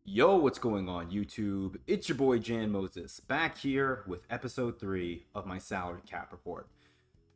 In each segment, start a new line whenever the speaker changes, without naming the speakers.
Yo, what's going on YouTube? It's your boy Jan Moses, back here with episode 3 of my salary cap report.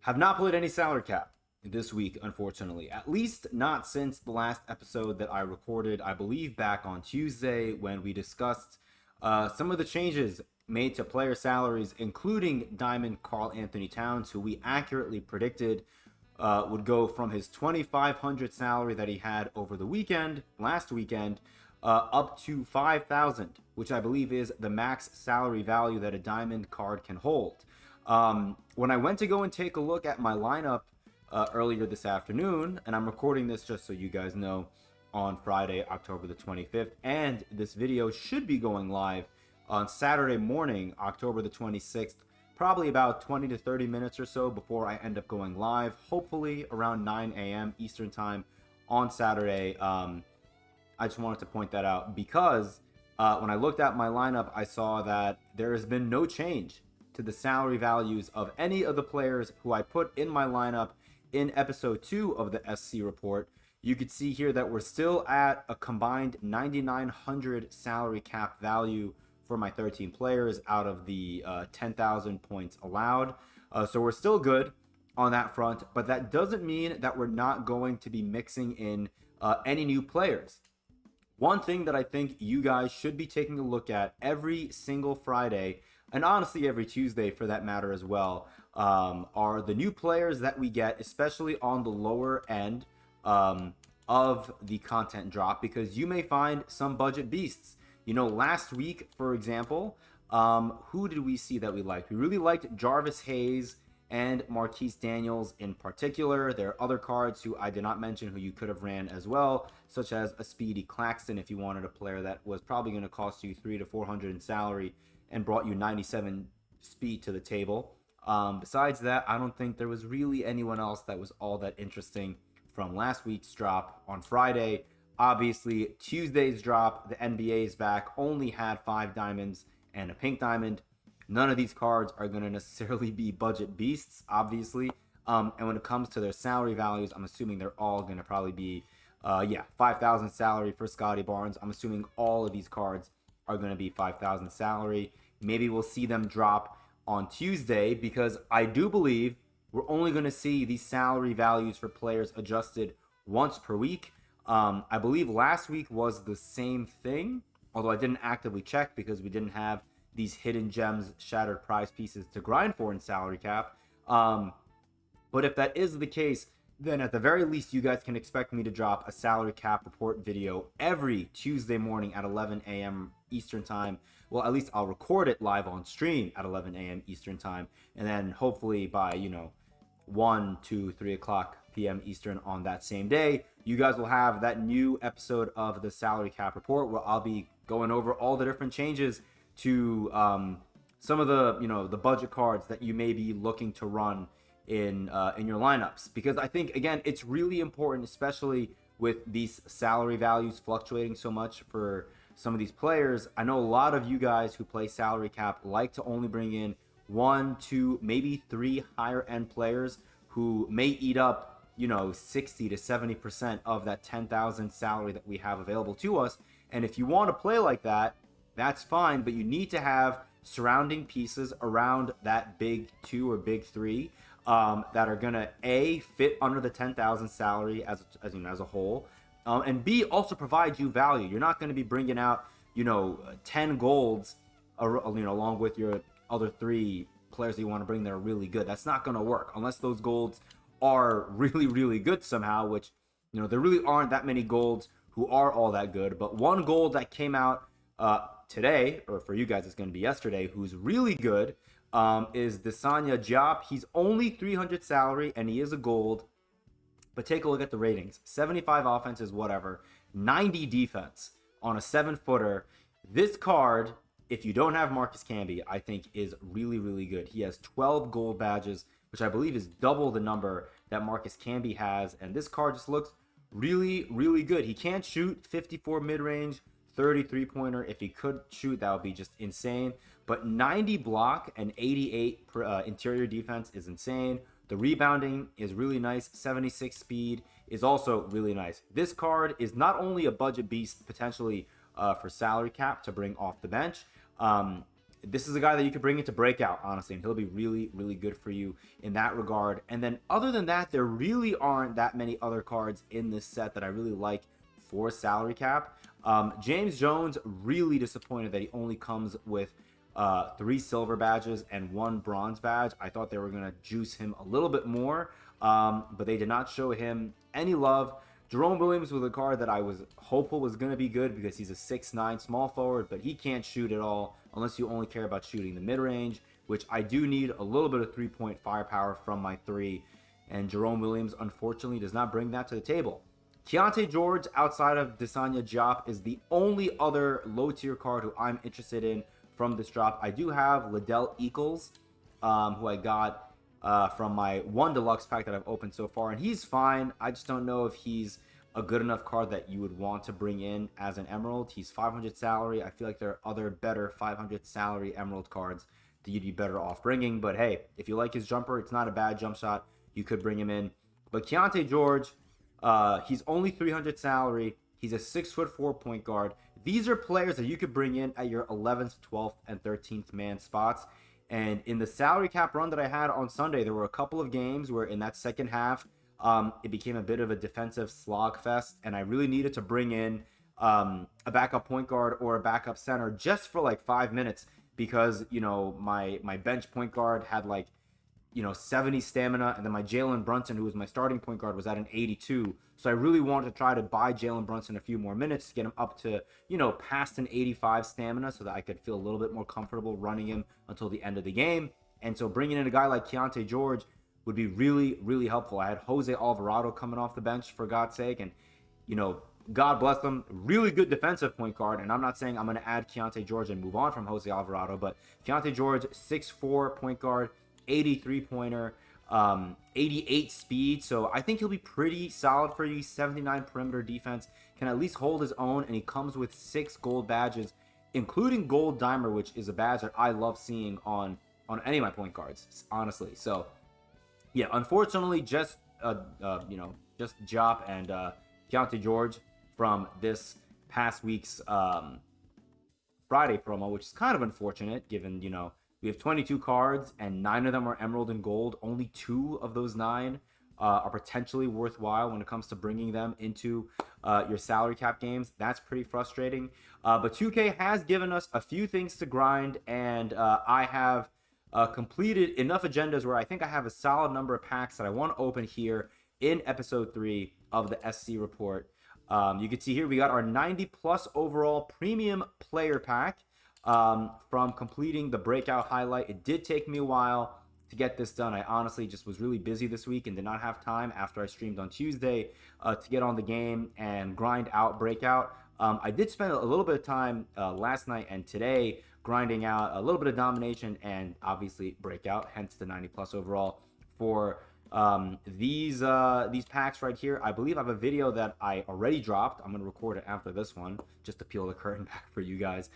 Have not played any salary cap this week, unfortunately. At least not since the last episode that I recorded, I believe back on Tuesday, when we discussed some of the changes made to player salaries, including Diamond Karl Anthony Towns, who we accurately predicted would go from his 2,500 salary that he had over the weekend, last weekend, up to 5,000, which I believe is the max salary value that a diamond card can hold. When I went to go and take a look at my lineup earlier this afternoon, and I'm recording this just so you guys know on Friday, October the 25th, and this video should be going live on Saturday morning, October the 26th, probably about 20 to 30 minutes or so before I end up going live, hopefully around 9 a.m. Eastern time on Saturday. I just wanted to point that out because when I looked at my lineup, I saw that there has been no change to the salary values of any of the players who I put in my lineup in episode 2 of the SC report. You could see here that we're still at a combined 9,900 salary cap value for my 13 players out of the 10,000 points allowed. So we're still good on that front, but that doesn't mean that we're not going to be mixing in any new players. One thing that I think you guys should be taking a look at every single Friday, and honestly every Tuesday for that matter as well, are the new players that we get, especially on the lower end of the content drop, because you may find some budget beasts. You know, last week, for example, who did we see that we liked? We really liked Jarvis Hayes and Marquise Daniels in particular. There are other cards who I did not mention who you could have ran as well, such as a Speedy Claxton if you wanted a player that was probably going to cost you 300 to 400 in salary and brought you 97 speed to the table. Besides that, I don't think there was really anyone else that was all that interesting from last week's drop on Friday. Obviously, Tuesday's drop, the NBA is back, only had 5 diamonds and a pink diamond. None of these cards are going to necessarily be budget beasts, obviously. And when it comes to their salary values, I'm assuming they're all going to probably be, 5,000 salary for Scotty Barnes. I'm assuming all of these cards are going to be 5,000 salary. Maybe we'll see them drop on Tuesday because I do believe we're only going to see these salary values for players adjusted once per week. I believe last week was the same thing, although I didn't actively check because we didn't have these hidden gems, shattered prize pieces to grind for in salary cap. But if that is the case, then at the very least, you guys can expect me to drop a salary cap report video every Tuesday morning at 11 a.m. Eastern time. Well, at least I'll record it live on stream at 11 a.m. Eastern time. And then hopefully by, 1, 2, 3 o'clock p.m. Eastern on that same day, you guys will have that new episode of the salary cap report where I'll be going over all the different changes to some of the the budget cards that you may be looking to run in your lineups, because I think again it's really important, especially with these salary values fluctuating so much for some of these players. I know a lot of you guys who play salary cap like to only bring in 1, 2, maybe 3 higher end players who may eat up 60 to 70% of that 10,000 salary that we have available to us. And if you want to play like that, that's fine, but you need to have surrounding pieces around that big 2 or big 3 that are gonna A, fit under the 10,000 salary as a whole, and B, also provide you value. You're not going to be bringing out 10 golds along with your other 3 players that you want to bring that are really good. That's not going to work unless those golds are really, really good somehow, which there really aren't that many golds who are all that good. But one gold that came out today, or for you guys it's going to be yesterday, who's really good, is Desanya Diop. He's only 300 salary and he is a gold, but take a look at the ratings. 75 offense is whatever, 90 defense on a 7-footer. This card, if you don't have Marcus Camby, I think is really, really good. He has 12 gold badges, which I believe is double the number that Marcus Camby has, and this card just looks really, really good. He can't shoot 54 mid-range, 33 pointer. If he could shoot, that would be just insane. But 90 block and 88 interior defense is insane. The rebounding is really nice. 76 speed is also really nice. This card is not only a budget beast potentially for salary cap to bring off the bench. This is a guy that you could bring into breakout, honestly, and he'll be really, really good for you in that regard. And then other than that, there really aren't that many other cards in this set that I really like for salary cap. James Jones, really disappointed that he only comes with 3 silver badges and 1 bronze badge. I thought they were going to juice him a little bit more, but they did not show him any love. Jerome Williams was a card that I was hopeful was going to be good because he's a 6'9" small forward, but he can't shoot at all unless you only care about shooting the mid-range, which I do need a little bit of 3-point firepower from my 3, and Jerome Williams, unfortunately, does not bring that to the table. Keontae George, outside of Desanya Diop, is the only other low-tier card who I'm interested in from this drop. I do have Liddell Eccles, who I got from my 1 deluxe pack that I've opened so far, and he's fine. I just don't know if he's a good enough card that you would want to bring in as an Emerald. He's 500 salary. I feel like there are other better 500 salary Emerald cards that you'd be better off bringing, but hey, if you like his jumper, it's not a bad jump shot. You could bring him in. But Keontae George, he's only 300 salary. He's a 6'4" point guard. These are players that you could bring in at your 11th, 12th, and 13th man spots. And in the salary cap run that I had on Sunday, there were a couple of games where in that second half, it became a bit of a defensive slog fest, and I really needed to bring in a backup point guard or a backup center just for like 5 minutes because, you know, my bench point guard had like, 70 stamina, and then my Jalen Brunson, who was my starting point guard, was at an 82. So I really wanted to try to buy Jalen Brunson a few more minutes to get him up to, past an 85 stamina so that I could feel a little bit more comfortable running him until the end of the game. And so bringing in a guy like Keontae George would be really, really helpful. I had Jose Alvarado coming off the bench, for God's sake, and, God bless him, really good defensive point guard. And I'm not saying I'm going to add Keontae George and move on from Jose Alvarado, but Keontae George, 6'4" point guard, 83-pointer, 88 speed. So I think he'll be pretty solid for you. 79 perimeter defense, can at least hold his own, and he comes with 6 gold badges, including Gold Dimer, which is a badge that I love seeing on any of my point guards, honestly. So yeah, unfortunately, just Diop and Keontae George from this past week's Friday promo, which is kind of unfortunate given, we have 22 cards and 9 of them are Emerald and Gold. Only 2 of those 9 are potentially worthwhile when it comes to bringing them into your salary cap games. That's pretty frustrating. But 2K has given us a few things to grind, and I have completed enough agendas where I think I have a solid number of packs that I want to open here in episode 3 of the SC report. You can see here we got our 90+ overall premium player pack. From completing the breakout highlight. It did take me a while to get this done. I honestly just was really busy this week and did not have time after I streamed on Tuesday to get on the game and grind out breakout. I did spend a little bit of time last night and today grinding out a little bit of domination and obviously breakout, hence the 90+ overall for these packs right here. I believe I have a video that I already dropped. I'm going to record it after this one just to peel the curtain back for you guys.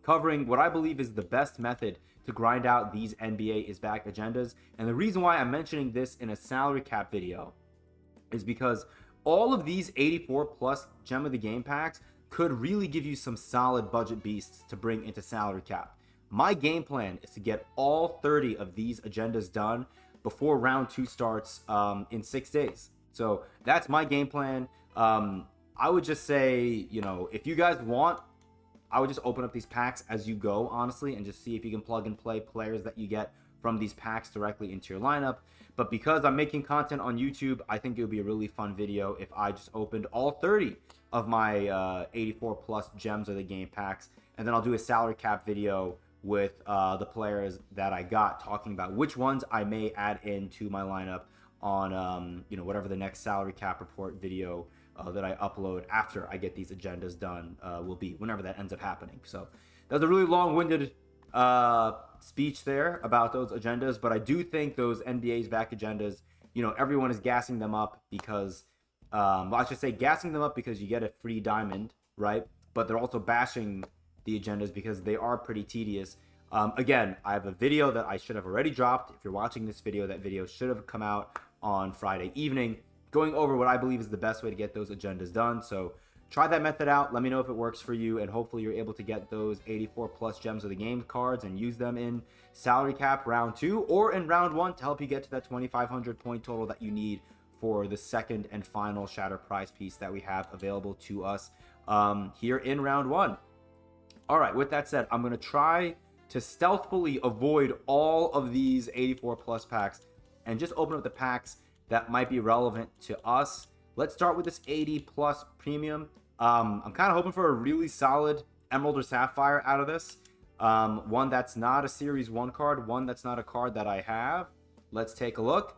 Covering what I believe is the best method to grind out these NBA is back agendas. And the reason why I'm mentioning this in a salary cap video is because all of these 84+ gem of the game packs could really give you some solid budget beasts to bring into salary cap. My game plan is to get all 30 of these agendas done before round 2 starts in 6 days. So that's my game plan. I would just say, if you guys want, I would just open up these packs as you go, honestly, and just see if you can plug and play players that you get from these packs directly into your lineup. But because I'm making content on YouTube, I think it would be a really fun video if I just opened all 30 of my 84+ gems of the game packs, and then I'll do a salary cap video with the players that I got, talking about which ones I may add into my lineup on whatever the next salary cap report video that I upload after I get these agendas done will be, whenever that ends up happening. So that was a really long-winded speech there about those agendas, but I do think those NBA's back agendas, everyone is gassing them up because, I should say gassing them up because you get a free diamond, right? But they're also bashing the agendas because they are pretty tedious. Again, I have a video that I should have already dropped. If you're watching this video, that video should have come out on Friday evening, going over what I believe is the best way to get those agendas done. So try that method out. Let me know if it works for you, and hopefully you're able to get those 84 plus gems of the game cards and use them in salary cap round 2 or in round 1 to help you get to that 2,500 point total that you need for the second and final shatter prize piece that we have available to us here in round 1. All right, with that said, I'm going to try to stealthily avoid all of these 84 plus packs and just open up the packs that might be relevant to us. Let's start with this 80 plus premium. I'm kind of hoping for a really solid Emerald or Sapphire out of this. One that's not a Series 1 card, one that's not a card that I have. Let's take a look.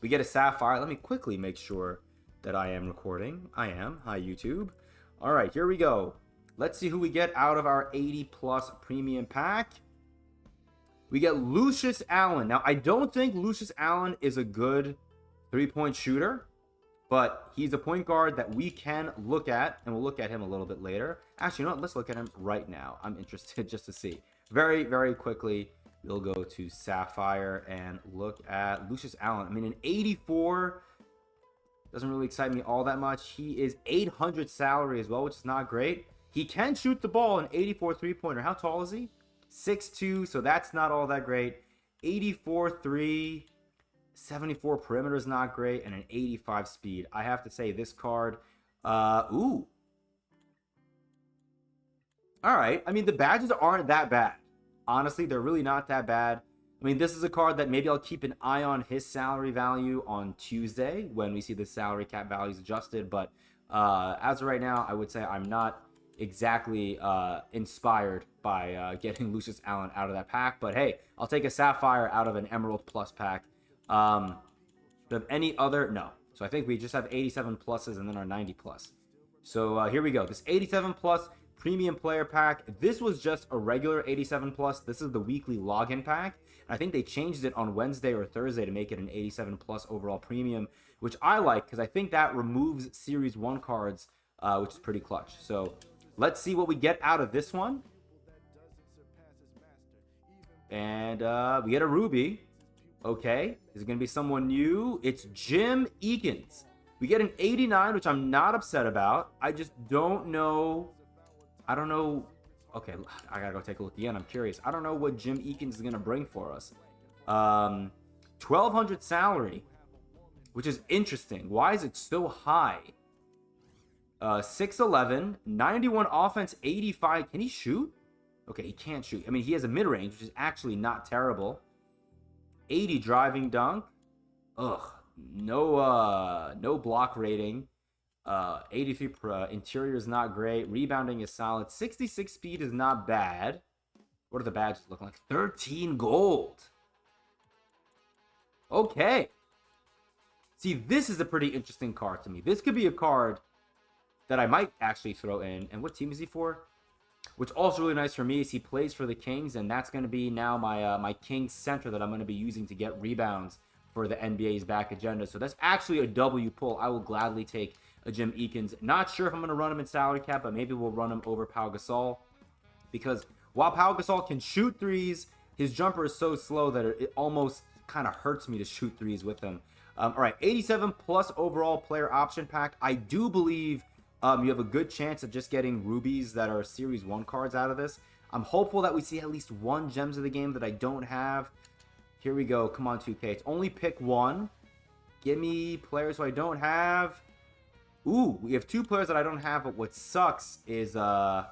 We get a Sapphire. Let me quickly make sure that I am recording. I am. Hi, YouTube. All right, here we go. Let's see who we get out of our 80 plus premium pack. We get Lucius Allen. Now, I don't think Lucius Allen is a good three-point shooter, but he's a point guard that we can look at, and we'll look at him a little bit later. Actually, you know what? Let's look at him right now. I'm interested just to see. Very, very quickly, we'll go to Sapphire and look at Lucius Allen. I mean, an 84 doesn't really excite me all that much. He is 800 salary as well, which is not great. He can shoot the ball, an 84 three-pointer. How tall is he? 6'2", so that's not all that great. 84 3, 74 perimeter is not great, and an 85 speed. I have to say this card, ooh. All right, I mean, the badges aren't that bad. Honestly, they're really not that bad. I mean, this is a card that maybe I'll keep an eye on his salary value on Tuesday when we see the salary cap values adjusted. But as of right now, I would say I'm not exactly inspired by getting Lucius Allen out of that pack. But hey, I'll take a Sapphire out of an Emerald Plus pack. But any other? No. So I think we just have 87 pluses and then our 90 plus. So here we go. This 87 plus premium player pack. This was just a regular 87 plus. This is the weekly login pack. I think they changed it on Wednesday or Thursday to make it an 87 plus overall premium, which I like because I think that removes Series 1 cards, which is pretty clutch. So let's see what we get out of this one. And we get a Ruby. Okay. Is it going to be someone new? It's Jim Eakins. We get an 89, which I'm not upset about. I just don't know. I don't know. Okay, I gotta go take a look again. I'm curious. I don't know what Jim Eakins is gonna bring for us. 1,200 salary, which is interesting. Why is it so high? 6'11", 91 offense, 85. Can he shoot? Okay, he can't shoot. I mean, he has a mid-range, which is actually not terrible. 80 driving dunk. Ugh, no block rating. 83 interior is not great. Rebounding is solid. 66 speed is not bad. What are the badges looking like? 13 gold. Okay. See, this is a pretty interesting card to me. This could be a card that I might actually throw in. And what team is he for? What's also really nice for me is he plays for the Kings, and that's going to be now my my Kings center that I'm going to be using to get rebounds for the NBA's back agenda. So that's actually a W pull. I will gladly take a Jim Eakins. Not sure if I'm going to run him in salary cap, but maybe we'll run him over Pau Gasol. Because while Pau Gasol can shoot threes, his jumper is so slow that it almost kind of hurts me to shoot threes with him. All right, 87 plus overall player option pack. I do believe you have a good chance of just getting rubies that are Series 1 cards out of this. I'm hopeful that we see at least one Gems of the Game that I don't have. Here we go. Come on, 2K. It's only pick one. Give me players who I don't have. Ooh, we have two players that I don't have, but what sucks is they're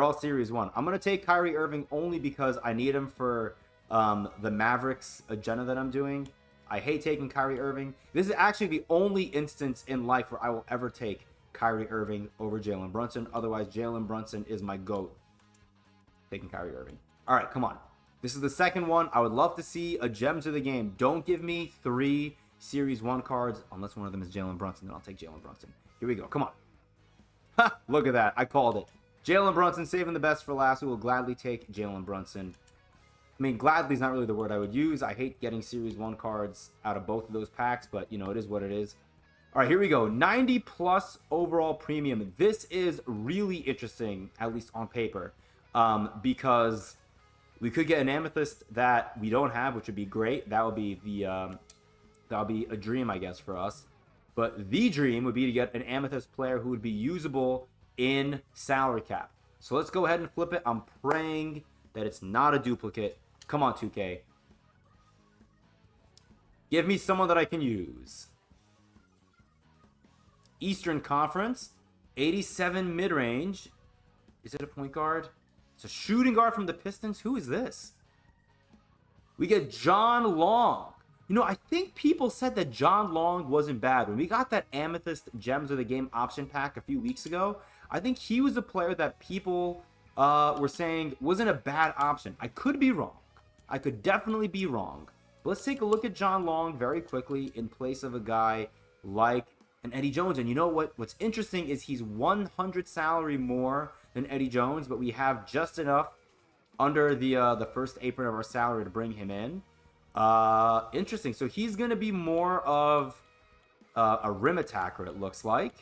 all Series 1. I'm going to take Kyrie Irving only because I need him for the Mavericks agenda that I'm doing. I hate taking Kyrie Irving. This is actually the only instance in life where I will ever take Kyrie Irving over Jalen Brunson. Otherwise, Jalen Brunson is my GOAT. Taking Kyrie Irving. All right, come on. This is the second one. I would love to see a Gems of the Game. Don't give me 3 Series 1 cards, unless one of them is Jalen Brunson, then I'll take Jalen Brunson. Here we go. Come on. Ha! Look at that. I called it. Jalen Brunson, saving the best for last. We will gladly take Jalen Brunson. I mean, gladly is not really the word I would use. I hate getting Series 1 cards out of both of those packs, but, you know, it is what it is. All right, here we go. 90 plus overall premium. This is really interesting, at least on paper, because we could get an Amethyst that we don't have, which would be great. That would be the... that'll be a dream, I guess, for us. But the dream would be to get an Amethyst player who would be usable in salary cap. So let's go ahead and flip it. I'm praying that it's not a duplicate. Come on, 2K. Give me someone that I can use. Eastern Conference. 87 mid-range. Is it a point guard? It's a shooting guard from the Pistons. Who is this? We get John Long. You know, I think people said that John Long wasn't bad. When we got that Amethyst Gems of the Game option pack a few weeks ago, I think he was a player that people were saying wasn't a bad option. I could be wrong. I could definitely be wrong. But let's take a look at John Long very quickly in place of a guy like an Eddie Jones. And you know what? What's interesting is he's 100 salary more than Eddie Jones, but we have just enough under the first apron of our salary to bring him in. Interesting. So he's going to be more of a rim attacker, it looks like.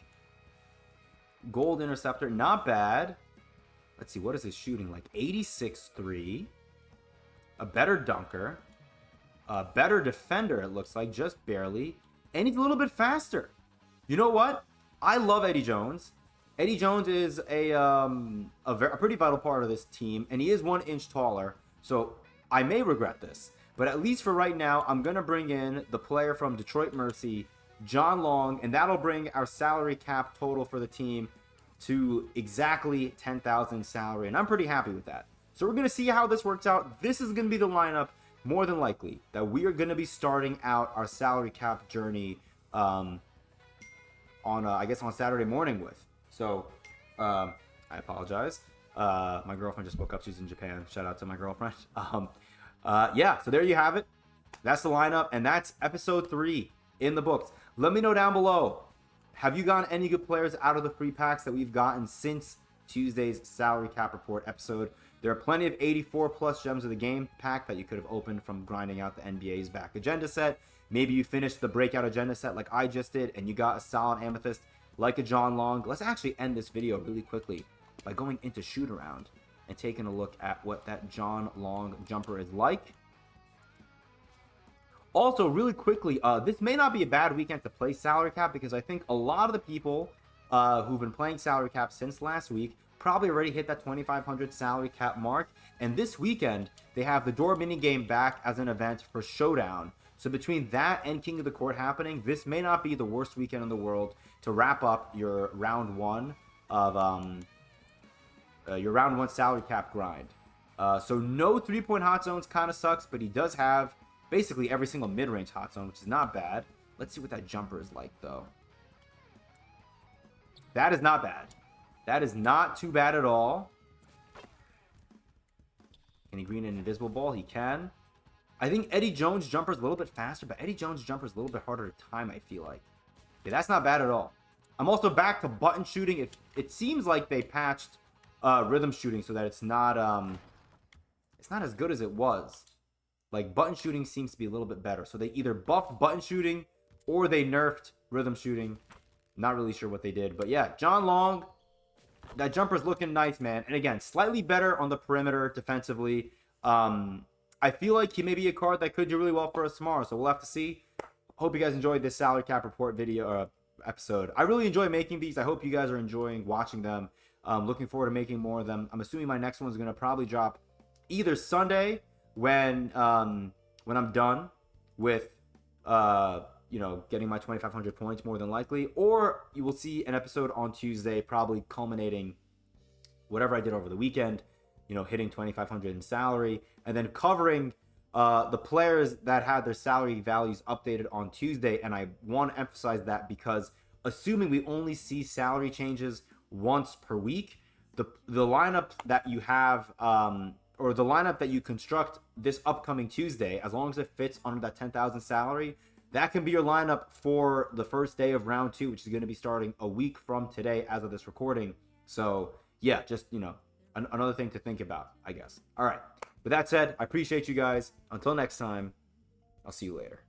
Gold interceptor, not bad. Let's see, what is his shooting like? 86-3. A better dunker. A better defender, it looks like, just barely. And he's a little bit faster. You know what? I love Eddie Jones. Eddie Jones is a pretty vital part of this team, and he is 1 inch taller. So I may regret this. But at least for right now, I'm going to bring in the player from Detroit Mercy, John Long, and that'll bring our salary cap total for the team to exactly 10,000 salary, and I'm pretty happy with that. So we're going to see how this works out. This is going to be the lineup, more than likely, that we are going to be starting out our salary cap journey on Saturday morning with. So I apologize. My girlfriend just woke up. She's in Japan. Shout out to my girlfriend. Yeah, so there you have it. That's the lineup, and that's episode 3 in the books. Let me know down below, have you gotten any good players out of the free packs that we've gotten since Tuesday's salary cap report episode? There are plenty of 84 plus gems of the game pack that you could have opened from grinding out the NBA's back agenda set. Maybe you finished the breakout agenda set like I just did, and you got a solid amethyst like a John Long. Let's actually end this video really quickly by going into shoot around and taking a look at what that John Long jumper is like. Also, really quickly, this may not be a bad weekend to play salary cap, because I think a lot of the people who've been playing salary cap since last week probably already hit that 2,500 salary cap mark. And this weekend, they have the door mini game back as an event for Showdown. So between that and King of the Court happening, this may not be the worst weekend in the world to wrap up your round one of salary cap grind. So no 3-point hot zones kind of sucks, but he does have basically every single mid-range hot zone, which is not bad. Let's see what that jumper is like, though. That is not bad. That is not too bad at all. Can he green an invisible ball? He can. I think Eddie Jones' jumper is a little bit faster, but Eddie Jones' jumper is a little bit harder to time, I feel like. Yeah, that's not bad at all. I'm also back to button shooting. It seems like they patched rhythm shooting so that it's not as good as it was. Like, button shooting seems to be a little bit better. So they either buffed button shooting or they nerfed rhythm shooting. Not really sure what they did. But yeah, John Long, that jumper's looking nice, man. And again, slightly better on the perimeter defensively. I feel like he may be a card that could do really well for us tomorrow. So we'll have to see. Hope you guys enjoyed this salary cap report video episode. I really enjoy making these. I hope you guys are enjoying watching them. Looking forward to making more of them. I'm assuming my next one's going to probably drop either Sunday when I'm done with getting my 2,500 points, more than likely, or you will see an episode on Tuesday, probably culminating whatever I did over the weekend, hitting 2,500 in salary, and then covering the players that had their salary values updated on Tuesday. And I want to emphasize that because assuming we only see salary changes once per week, the lineup that you have or the lineup that you construct this upcoming Tuesday, as long as it fits under that 10,000 salary, that can be your lineup for the first day of round 2, which is going to be starting a week from today as of this recording. So yeah, just, another thing to think about, I guess. All right. With that said, I appreciate you guys. Until next time, I'll see you later.